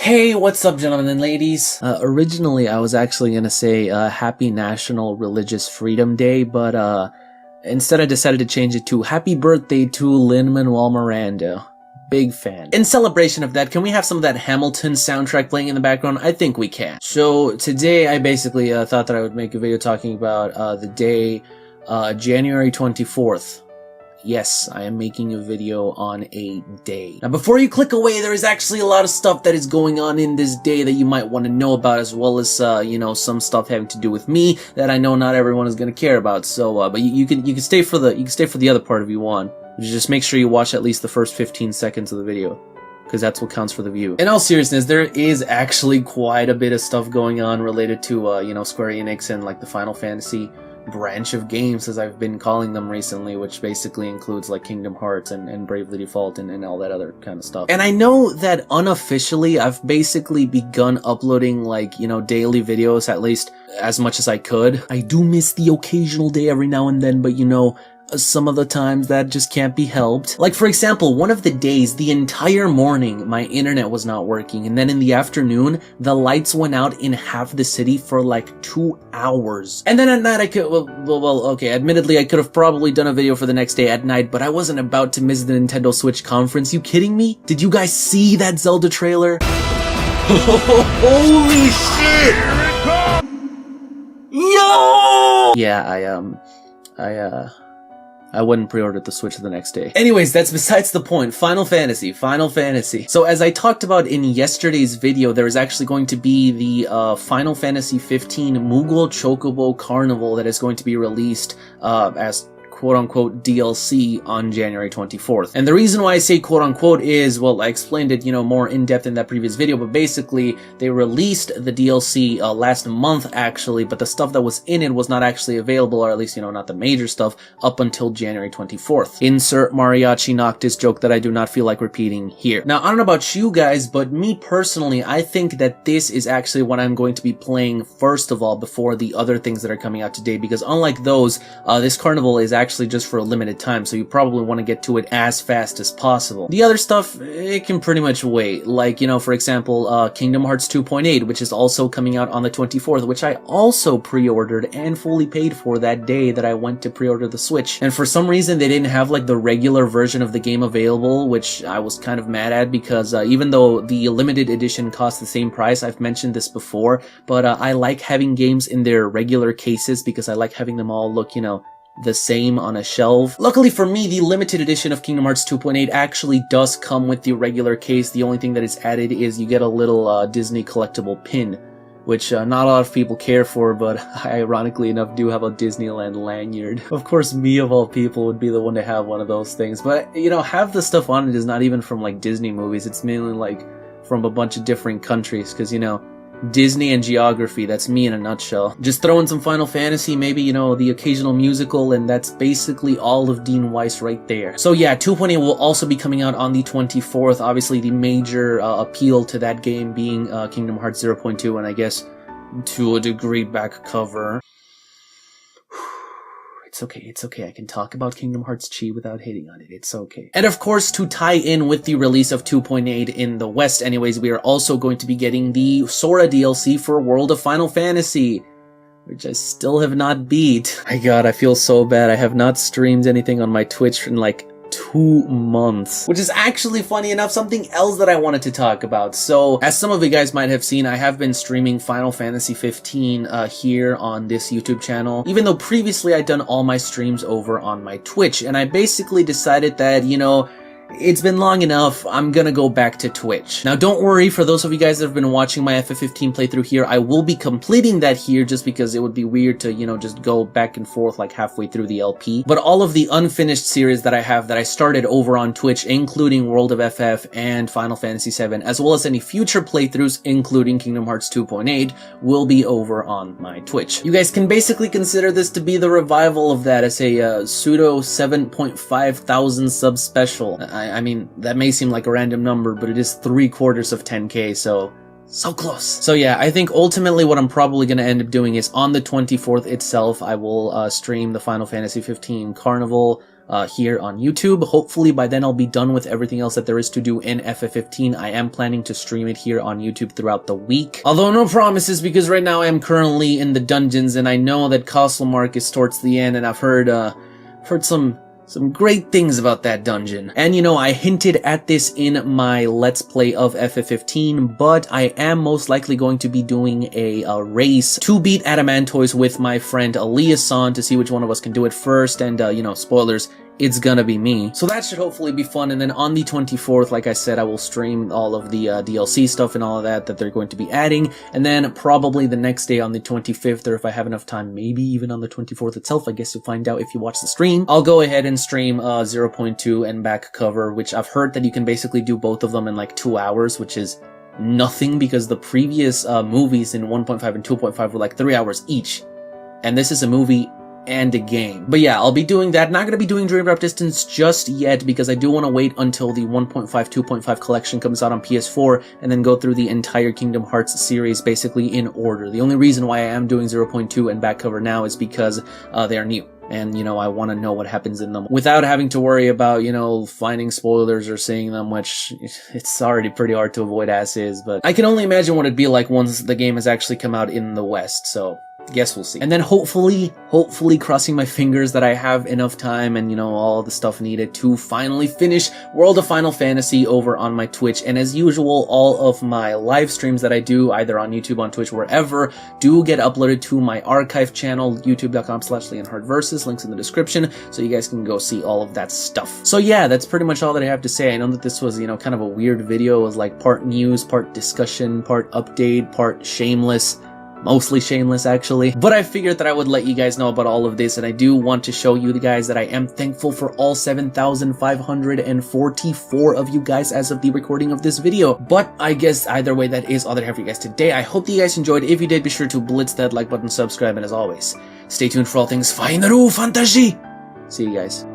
Hey, what's up, gentlemen and ladies? Originally, I was actually gonna say Happy National Religious Freedom Day, but instead I decided to change it to Happy Birthday to Lin-Manuel Miranda. Big fan. In celebration of that, can we have some of that Hamilton soundtrack playing in the background? I think we can. So today, I basically thought that I would make a video talking about the day, January 24th. Yes, I am making a video on a day. Now, before you click away, there is actually a lot of stuff that is going on in this day that you might want to know about, as well as, you know, some stuff having to do with me that I know not everyone is going to care about. So, but you can stay for the other part if you want. Just make sure you watch at least the first 15 seconds of the video, because that's what counts for the view. In all seriousness, there is actually quite a bit of stuff going on related to, you know, Square Enix and, like, the Final Fantasy branch of games, as I've been calling them recently, which basically includes like Kingdom Hearts and Bravely Default and all that other kind of stuff. And I know that unofficially I've basically begun uploading, like, you know, daily videos, at least as much as I could. I do miss the occasional day every now and then, but you know, some of the times that just can't be helped. Like, for example, one of the days, the entire morning, my internet was not working, and then in the afternoon, the lights went out in half the city for like 2 hours. And then at night, I could, well, okay, admittedly, I could have probably done a video for the next day at night, but I wasn't about to miss the Nintendo Switch conference. You kidding me? Did you guys see that Zelda trailer? Holy shit! Here it comes! Yo! Yeah, I wouldn't pre-order the Switch the next day. Anyways, that's besides the point. Final Fantasy. So as I talked about in yesterday's video, there is actually going to be the Final Fantasy 15 Moogle Chocobo Carnival that is going to be released as quote-unquote DLC on January 24th. And the reason why I say quote-unquote is, well, I explained it, you know, more in-depth in that previous video, but basically, they released the DLC last month, actually, but the stuff that was in it was not actually available, or at least, you know, not the major stuff, up until January 24th. Insert Mariachi Noctis joke that I do not feel like repeating here. Now, I don't know about you guys, but me personally, I think that this is actually what I'm going to be playing first of all, before the other things that are coming out today, because unlike those, this carnival is actually just for a limited time, so you probably want to get to it as fast as possible. The other stuff, it can pretty much wait. Like, you know, for example, Kingdom Hearts 2.8, which is also coming out on the 24th, which I also pre-ordered and fully paid for that day that I went to pre-order the Switch. And for some reason, they didn't have, like, the regular version of the game available, which I was kind of mad at, because even though the limited edition costs the same price, I've mentioned this before, but I like having games in their regular cases because I like having them all look, you know, the same on a shelf. Luckily for me, the limited edition of Kingdom Hearts 2.8 actually does come with the regular case. The only thing that is added is you get a little Disney collectible pin, which not a lot of people care for, but I, ironically enough, do have a Disneyland lanyard. Of course, me of all people would be the one to have one of those things, but, you know, half the stuff on it is not even from, like, Disney movies. It's mainly, like, from a bunch of different countries, because, you know, Disney and geography, that's me in a nutshell. Just throw in some Final Fantasy, maybe, you know, the occasional musical, and that's basically all of Dean Weiss right there. So yeah, 2.8 will also be coming out on the 24th. Obviously, the major appeal to that game being Kingdom Hearts 0.2, and I guess, to a degree, back cover. It's okay, I can talk about Kingdom Hearts Chi without hitting on it, it's okay. And of course, to tie in with the release of 2.8 in the West anyways, we are also going to be getting the Sora DLC for World of Final Fantasy, which I still have not beat. My god, I feel so bad. I have not streamed anything on my Twitch in like 2 months, which is actually, funny enough, something else that I wanted to talk about. So, as some of you guys might have seen, I have been streaming Final Fantasy 15 here on this YouTube channel, even though previously I'd done all my streams over on my Twitch, and I basically decided that, you know, it's been long enough, I'm gonna go back to Twitch. Now, don't worry, for those of you guys that have been watching my FF15 playthrough here, I will be completing that here just because it would be weird to, you know, just go back and forth like halfway through the LP. But all of the unfinished series that I have that I started over on Twitch, including World of FF and Final Fantasy VII, as well as any future playthroughs, including Kingdom Hearts 2.8, will be over on my Twitch. You guys can basically consider this to be the revival of that as a pseudo 7.5 thousand sub special. I mean, that may seem like a random number, but it is 3/4 of 10K, so close. So yeah, I think ultimately what I'm probably going to end up doing is on the 24th itself, I will stream the Final Fantasy 15 Carnival here on YouTube. Hopefully by then I'll be done with everything else that there is to do in FF15. I am planning to stream it here on YouTube throughout the week. Although no promises, because right now I am currently in the dungeons, and I know that Castlemark is towards the end, and I've heard some great things about that dungeon. And you know, I hinted at this in my Let's Play of FF15, but I am most likely going to be doing a race to beat Adamantoise with my friend Elias-san to see which one of us can do it first, and you know, spoilers, it's gonna be me. So that should hopefully be fun, and then on the 24th, like I said, I will stream all of the DLC stuff and all of that they're going to be adding, and then probably the next day on the 25th, or if I have enough time, maybe even on the 24th itself, I guess you'll find out if you watch the stream, I'll go ahead and stream 0.2 and back cover, which I've heard that you can basically do both of them in like 2 hours, which is nothing, because the previous movies in 1.5 and 2.5 were like 3 hours each, and this is a movie and a game. But yeah, I'll be doing that. Not gonna be doing Dream Drop Distance just yet, because I do want to wait until the 1.5, 2.5 collection comes out on PS4, and then go through the entire Kingdom Hearts series basically in order. The only reason why I am doing 0.2 and back cover now is because they are new. And, you know, I want to know what happens in them without having to worry about, you know, finding spoilers or seeing them, which it's already pretty hard to avoid as is. But I can only imagine what it'd be like once the game has actually come out in the West, so guess we'll see. And then hopefully crossing my fingers that I have enough time and, you know, all the stuff needed to finally finish World of Final Fantasy over on my Twitch. And as usual, all of my live streams that I do, either on YouTube, on Twitch, wherever, do get uploaded to my archive channel, youtube.com/LeonhardVersus, links in the description, so you guys can go see all of that stuff. So yeah, that's pretty much all that I have to say. I know that this was, you know, kind of a weird video. It was like part news, part discussion, part update, part shameless. Mostly shameless, actually. But I figured that I would let you guys know about all of this, and I do want to show you guys that I am thankful for all 7,544 of you guys as of the recording of this video. But I guess either way, that is all that I have for you guys today. I hope that you guys enjoyed. If you did, be sure to blitz that like button, subscribe, and as always, stay tuned for all things Final Fantasy! See you guys.